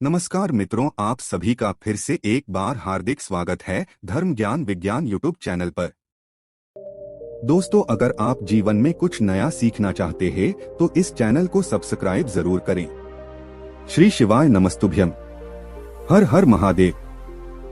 नमस्कार मित्रों, आप सभी का फिर से एक बार हार्दिक स्वागत है धर्म ज्ञान विज्ञान यूट्यूब चैनल पर। दोस्तों, अगर आप जीवन में कुछ नया सीखना चाहते हैं तो इस चैनल को सब्सक्राइब जरूर करें। श्री शिवाय नमस्तुभ्यम। हर हर महादेव।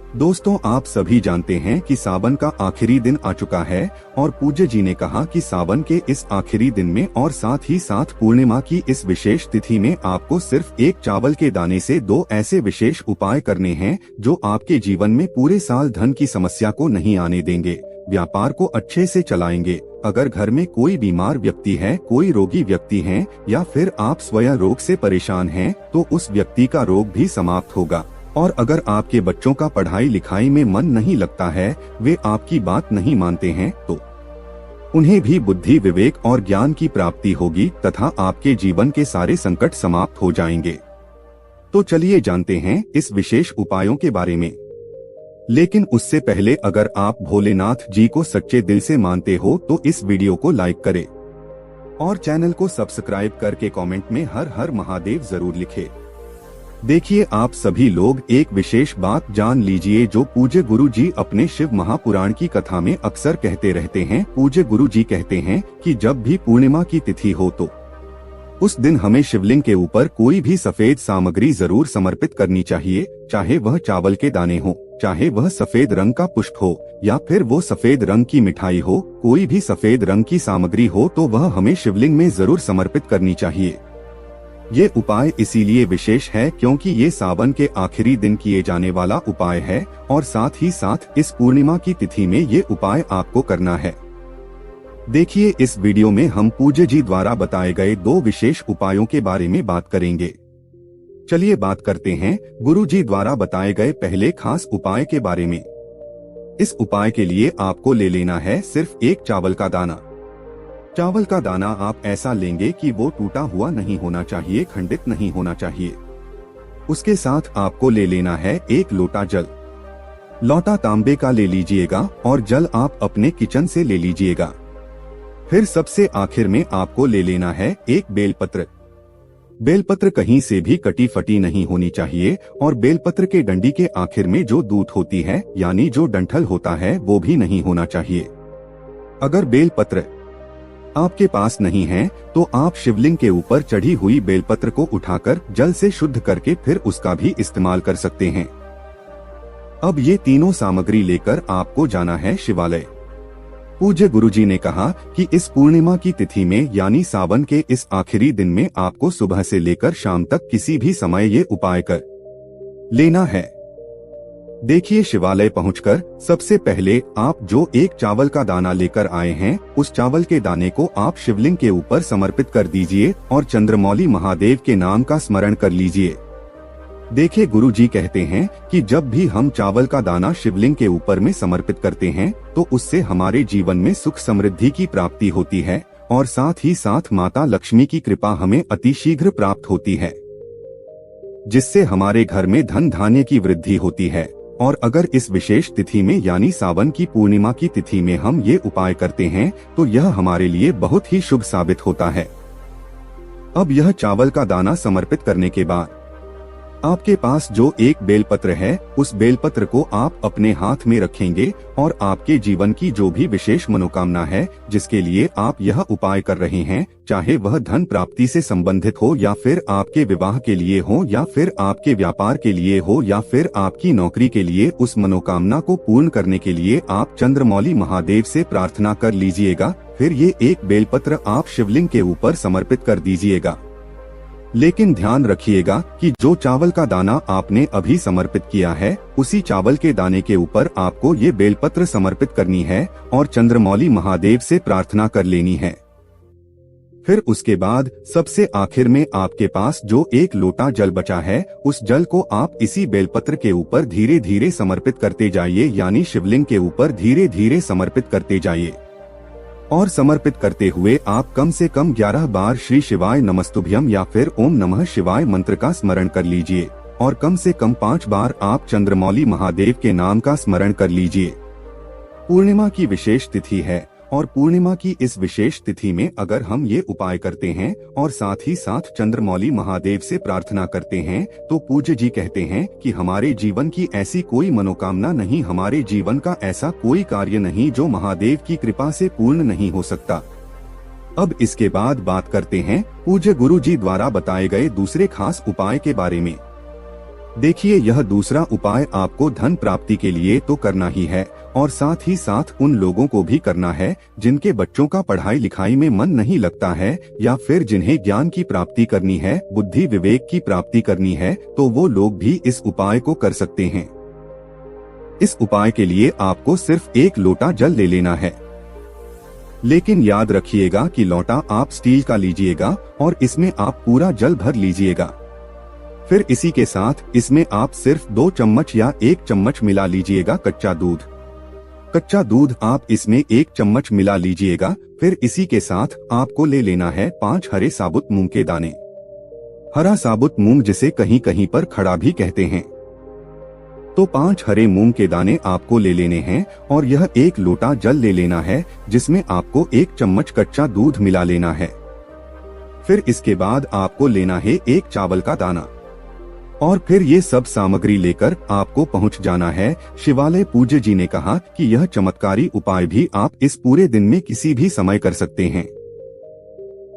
दोस्तों, आप सभी जानते हैं कि सावन का आखिरी दिन आ चुका है और पूज्य जी ने कहा कि सावन के इस आखिरी दिन में और साथ ही साथ पूर्णिमा की इस विशेष तिथि में आपको सिर्फ एक चावल के दाने से दो ऐसे विशेष उपाय करने हैं जो आपके जीवन में पूरे साल धन की समस्या को नहीं आने देंगे, व्यापार को अच्छे से चलाएंगे। अगर घर में कोई बीमार व्यक्ति है, कोई रोगी व्यक्ति है या फिर आप स्वयं रोग से परेशान हैं, तो उस व्यक्ति का रोग भी समाप्त होगा। और अगर आपके बच्चों का पढ़ाई लिखाई में मन नहीं लगता है, वे आपकी बात नहीं मानते हैं, तो उन्हें भी बुद्धि, विवेक और ज्ञान की प्राप्ति होगी तथा आपके जीवन के सारे संकट समाप्त हो जाएंगे। तो चलिए जानते हैं इस विशेष उपायों के बारे में। लेकिन उससे पहले अगर आप भोलेनाथ जी को सच्चे दिल से मानते हो तो इस वीडियो को लाइक करें और चैनल को सब्सक्राइब करके कमेंट में हर हर महादेव जरूर लिखें। देखिए, आप सभी लोग एक विशेष बात जान लीजिए जो पूज्य गुरु जी अपने शिव महापुराण की कथा में अक्सर कहते रहते हैं। पूज्य गुरु जी कहते हैं कि जब भी पूर्णिमा की तिथि हो तो उस दिन हमें शिवलिंग के ऊपर कोई भी सफेद सामग्री जरूर समर्पित करनी चाहिए, चाहे वह चावल के दाने हो, चाहे वह सफेद रंग का पुष्प हो या फिर वो सफेद रंग की मिठाई हो। कोई भी सफेद रंग की सामग्री हो तो वह हमें शिवलिंग में जरूर समर्पित करनी चाहिए। ये उपाय इसीलिए विशेष है क्योंकि ये सावन के आखिरी दिन किए जाने वाला उपाय है और साथ ही साथ इस पूर्णिमा की तिथि में ये उपाय आपको करना है। देखिए, इस वीडियो में हम पूज्य जी द्वारा बताए गए दो विशेष उपायों के बारे में बात करेंगे। चलिए बात करते हैं गुरु जी द्वारा बताए गए पहले खास उपाय के बारे में। इस उपाय के लिए आपको ले लेना है सिर्फ एक चावल का दाना। चावल का दाना आप ऐसा लेंगे कि वो टूटा हुआ नहीं होना चाहिए, खंडित नहीं होना चाहिए। उसके साथ आपको ले लेना है एक लोटा जल। लोटा तांबे का ले लीजिएगा और जल आप अपने किचन से ले लीजिएगा। फिर सबसे आखिर में आपको ले लेना है एक बेलपत्र। बेलपत्र कहीं से भी कटी फटी नहीं होनी चाहिए और बेलपत्र के डंडी के आखिर में जो दूत होती है यानी जो डंठल होता है वो भी नहीं होना चाहिए। अगर बेलपत्र आपके पास नहीं है तो आप शिवलिंग के ऊपर चढ़ी हुई बेलपत्र को उठाकर जल से शुद्ध करके फिर उसका भी इस्तेमाल कर सकते हैं। अब ये तीनों सामग्री लेकर आपको जाना है शिवालय। पूज्य गुरुजी ने कहा कि इस पूर्णिमा की तिथि में यानी सावन के इस आखिरी दिन में आपको सुबह से लेकर शाम तक किसी भी समय ये उपाय कर लेना है। देखिए, शिवालय पहुंचकर सबसे पहले आप जो एक चावल का दाना लेकर आए हैं उस चावल के दाने को आप शिवलिंग के ऊपर समर्पित कर दीजिए और चंद्रमौली महादेव के नाम का स्मरण कर लीजिए। देखिए, गुरु जी कहते हैं कि जब भी हम चावल का दाना शिवलिंग के ऊपर में समर्पित करते हैं तो उससे हमारे जीवन में सुख समृद्धि की प्राप्ति होती है और साथ ही साथ माता लक्ष्मी की कृपा हमें अतिशीघ्र प्राप्त होती है, जिससे हमारे घर में धन धान्य की वृद्धि होती है। और अगर इस विशेष तिथि में यानी सावन की पूर्णिमा की तिथि में हम ये उपाय करते हैं तो यह हमारे लिए बहुत ही शुभ साबित होता है। अब यह चावल का दाना समर्पित करने के बाद आपके पास जो एक बेलपत्र है उस बेलपत्र को आप अपने हाथ में रखेंगे और आपके जीवन की जो भी विशेष मनोकामना है जिसके लिए आप यह उपाय कर रहे हैं, चाहे वह धन प्राप्ति से संबंधित हो या फिर आपके विवाह के लिए हो या फिर आपके व्यापार के लिए हो या फिर आपकी नौकरी के लिए, उस मनोकामना को पूर्ण करने के लिए आप चंद्रमौली महादेव से प्रार्थना कर लीजिएगा। फिर ये एक बेलपत्र आप शिवलिंग के ऊपर समर्पित कर दीजिएगा। लेकिन ध्यान रखिएगा कि जो चावल का दाना आपने अभी समर्पित किया है उसी चावल के दाने के ऊपर आपको ये बेलपत्र समर्पित करनी है और चंद्रमौली महादेव से प्रार्थना कर लेनी है। फिर उसके बाद सबसे आखिर में आपके पास जो एक लोटा जल बचा है उस जल को आप इसी बेलपत्र के ऊपर धीरे धीरे समर्पित करते जाइए, यानी शिवलिंग के ऊपर धीरे धीरे समर्पित करते जाइए। और समर्पित करते हुए आप कम से कम 11 बार श्री शिवाय नमस्तुभ्यम या फिर ओम नमः शिवाय मंत्र का स्मरण कर लीजिए और कम से कम 5 बार आप चंद्रमौली महादेव के नाम का स्मरण कर लीजिए। पूर्णिमा की विशेष तिथि है और पूर्णिमा की इस विशेष तिथि में अगर हम ये उपाय करते हैं और साथ ही साथ चंद्रमौली महादेव से प्रार्थना करते हैं तो पूज्य जी कहते हैं कि हमारे जीवन की ऐसी कोई मनोकामना नहीं, हमारे जीवन का ऐसा कोई कार्य नहीं जो महादेव की कृपा से पूर्ण नहीं हो सकता। अब इसके बाद बात करते हैं पूज्य गुरु जी द्वारा बताए गए दूसरे खास उपाय के बारे में। देखिए, यह दूसरा उपाय आपको धन प्राप्ति के लिए तो करना ही है और साथ ही साथ उन लोगों को भी करना है जिनके बच्चों का पढ़ाई लिखाई में मन नहीं लगता है या फिर जिन्हें ज्ञान की प्राप्ति करनी है, बुद्धि विवेक की प्राप्ति करनी है, तो वो लोग भी इस उपाय को कर सकते हैं। इस उपाय के लिए आपको सिर्फ 1 लोटा जल ले लेना है, लेकिन याद रखिएगा कि लोटा आप स्टील का लीजिएगा और इसमें आप पूरा जल भर लीजिएगा। फिर इसी के साथ इसमें आप सिर्फ 2 चम्मच या 1 चम्मच मिला लीजिएगा कच्चा दूध। कच्चा दूध आप इसमें 1 चम्मच मिला लीजिएगा। फिर इसी के साथ आपको ले लेना है 5 हरे साबुत मूंग के दाने। हरा साबुत मूंग जिसे कहीं कहीं पर खड़ा भी कहते हैं। तो 5 हरे मूंग के दाने आपको ले लेने हैं और यह 1 लोटा जल ले लेना है जिसमें आपको 1 चम्मच कच्चा दूध मिला लेना है। फिर इसके बाद आपको लेना है 1 चावल का दाना और फिर ये सब सामग्री लेकर आपको पहुंच जाना है शिवालय। पूज्य जी ने कहा कि यह चमत्कारी उपाय भी आप इस पूरे दिन में किसी भी समय कर सकते हैं।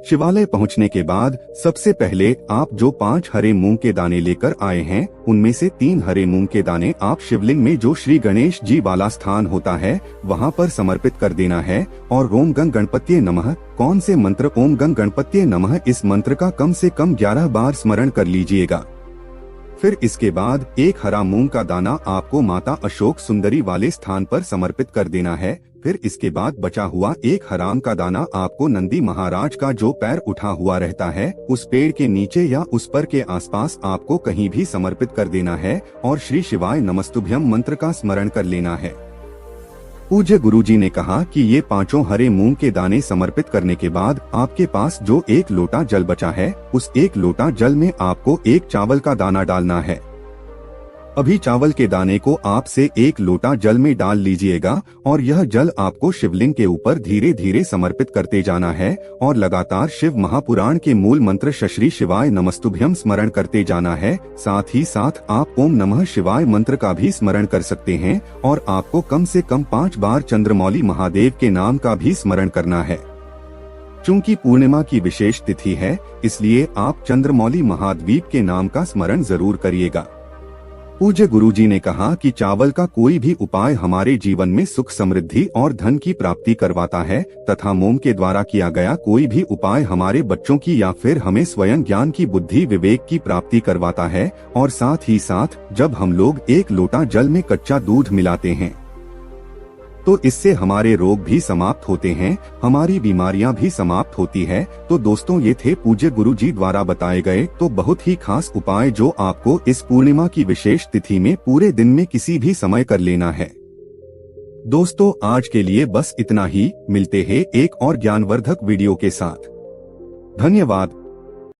शिवालय पहुंचने के बाद सबसे पहले आप जो 5 हरे मूंग के दाने लेकर आए हैं उनमें से 3 हरे मूंग के दाने आप शिवलिंग में जो श्री गणेश जी वाला स्थान होता है वहां पर समर्पित कर देना है और ओम गं गणपत्ये नमः कौन से मंत्र ओम गं गणपत्ये नमः इस मंत्र का कम से कम 11 बार स्मरण कर लीजिएगा। फिर इसके बाद 1 हरा मूंग का दाना आपको माता अशोक सुंदरी वाले स्थान पर समर्पित कर देना है। फिर इसके बाद बचा हुआ 1 हराम का दाना आपको नंदी महाराज का जो पैर उठा हुआ रहता है उस पेड़ के नीचे या उस पर के आसपास आपको कहीं भी समर्पित कर देना है और श्री शिवाय नमस्तुभ्यम मंत्र का स्मरण कर लेना है। पूज्य गुरुजी ने कहा कि ये 5 हरे मूंग के दाने समर्पित करने के बाद आपके पास जो 1 लोटा जल बचा है उस 1 लोटा जल में आपको 1 चावल का दाना डालना है। अभी चावल के दाने को आप से 1 लोटा जल में डाल लीजिएगा और यह जल आपको शिवलिंग के ऊपर धीरे धीरे समर्पित करते जाना है और लगातार शिव महापुराण के मूल मंत्र श्री शिवाय नमस्तुभ्यम स्मरण करते जाना है। साथ ही साथ आप ओम नमः शिवाय मंत्र का भी स्मरण कर सकते हैं और आपको कम से कम 5 बार चंद्रमौली महादेव के नाम का भी स्मरण करना है। चूंकि पूर्णिमा की विशेष तिथि है इसलिए आप चंद्रमौली महाद्वीप के नाम का स्मरण जरूर करिएगा। पूज्य गुरुजी ने कहा कि चावल का कोई भी उपाय हमारे जीवन में सुख समृद्धि और धन की प्राप्ति करवाता है तथा मोम के द्वारा किया गया कोई भी उपाय हमारे बच्चों की या फिर हमें स्वयं ज्ञान की बुद्धि विवेक की प्राप्ति करवाता है। और साथ ही साथ जब हम लोग 1 लोटा जल में कच्चा दूध मिलाते हैं तो इससे हमारे रोग भी समाप्त होते हैं, हमारी बीमारियां भी समाप्त होती है। तो दोस्तों, ये थे पूज्य गुरुजी द्वारा बताए गए तो बहुत ही खास उपाय जो आपको इस पूर्णिमा की विशेष तिथि में पूरे दिन में किसी भी समय कर लेना है। दोस्तों, आज के लिए बस इतना ही। मिलते हैं एक और ज्ञानवर्धक वीडियो के साथ। धन्यवाद।